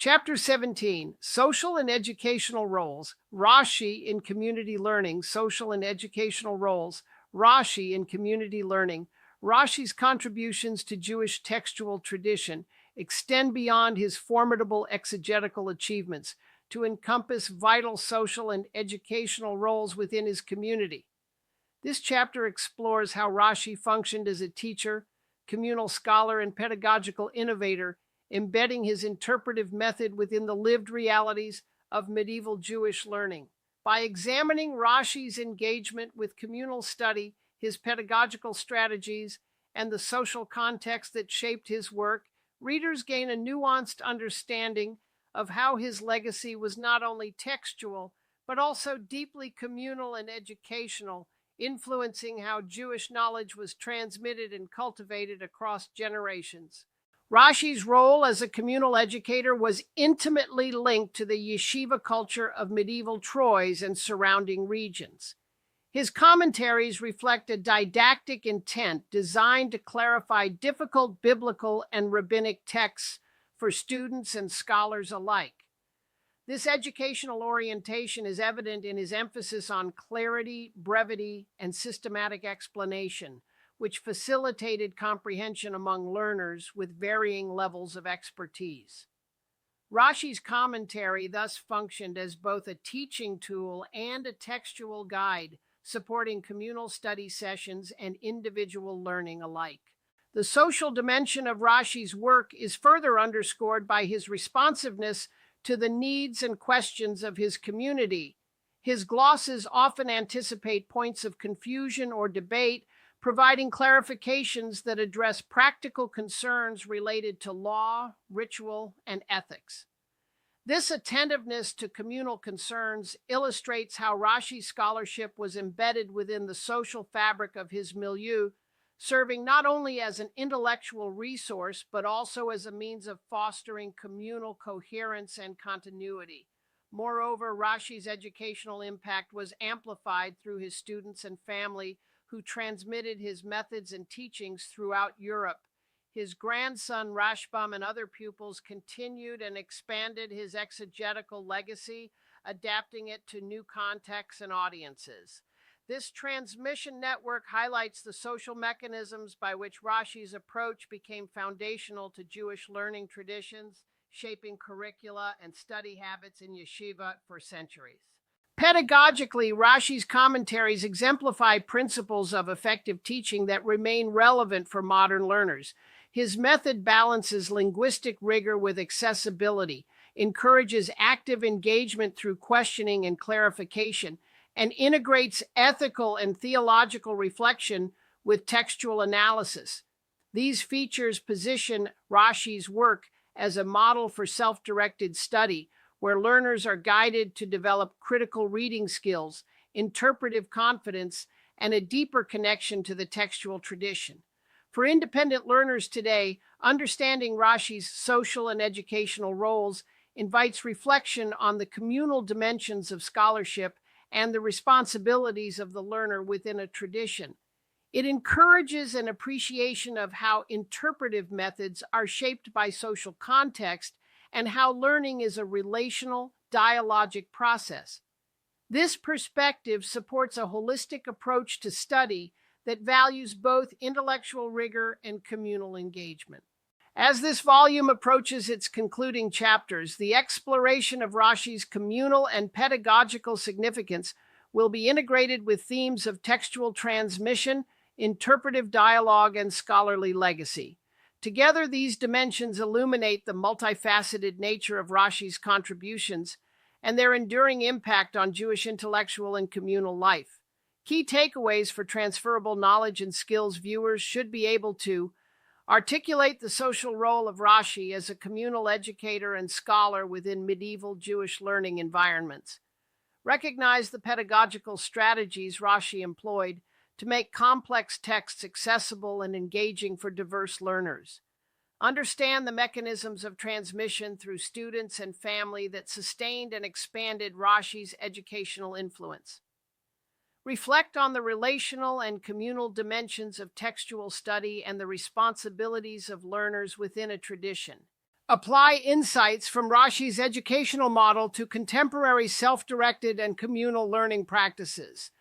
Chapter 17, Social and Educational Roles, Rashi in Community Learning, Social and Educational Roles, Rashi in Community Learning. Rashi's contributions to Jewish textual tradition extend beyond his formidable exegetical achievements to encompass vital social and educational roles within his community. This chapter explores how Rashi functioned as a teacher, communal scholar, and pedagogical innovator, embedding his interpretive method within the lived realities of medieval Jewish learning. By examining Rashi's engagement with communal study, his pedagogical strategies, and the social context that shaped his work, readers gain a nuanced understanding of how his legacy was not only textual, but also deeply communal and educational, influencing how Jewish knowledge was transmitted and cultivated across generations. Rashi's role as a communal educator was intimately linked to the yeshiva culture of medieval Troyes and surrounding regions. His commentaries reflect a didactic intent designed to clarify difficult biblical and rabbinic texts for students and scholars alike. This educational orientation is evident in his emphasis on clarity, brevity, and systematic explanation, which facilitated comprehension among learners with varying levels of expertise. Rashi's commentary thus functioned as both a teaching tool and a textual guide, supporting communal study sessions and individual learning alike. The social dimension of Rashi's work is further underscored by his responsiveness to the needs and questions of his community. His glosses often anticipate points of confusion or debate, providing clarifications that address practical concerns related to law, ritual, and ethics. This attentiveness to communal concerns illustrates how Rashi's scholarship was embedded within the social fabric of his milieu, serving not only as an intellectual resource, but also as a means of fostering communal coherence and continuity. Moreover, Rashi's educational impact was amplified through his students and family, who transmitted his methods and teachings throughout Europe. His grandson Rashbam and other pupils continued and expanded his exegetical legacy, adapting it to new contexts and audiences. This transmission network highlights the social mechanisms by which Rashi's approach became foundational to Jewish learning traditions, shaping curricula and study habits in yeshiva for centuries. Pedagogically, Rashi's commentaries exemplify principles of effective teaching that remain relevant for modern learners. His method balances linguistic rigor with accessibility, encourages active engagement through questioning and clarification, and integrates ethical and theological reflection with textual analysis. These features position Rashi's work as a model for self-directed study, where learners are guided to develop critical reading skills, interpretive confidence, and a deeper connection to the textual tradition. For independent learners today, understanding Rashi's social and educational roles invites reflection on the communal dimensions of scholarship and the responsibilities of the learner within a tradition. It encourages an appreciation of how interpretive methods are shaped by social context and how learning is a relational, dialogic process. This perspective supports a holistic approach to study that values both intellectual rigor and communal engagement. As this volume approaches its concluding chapters, the exploration of Rashi's communal and pedagogical significance will be integrated with themes of textual transmission, interpretive dialogue, and scholarly legacy. Together, these dimensions illuminate the multifaceted nature of Rashi's contributions and their enduring impact on Jewish intellectual and communal life. Key takeaways for transferable knowledge and skills: viewers should be able to articulate the social role of Rashi as a communal educator and scholar within medieval Jewish learning environments. Recognize the pedagogical strategies Rashi employed to make complex texts accessible and engaging for diverse learners. Understand the mechanisms of transmission through students and family that sustained and expanded Rashi's educational influence. Reflect on the relational and communal dimensions of textual study and the responsibilities of learners within a tradition. Apply insights from Rashi's educational model to contemporary self-directed and communal learning practices.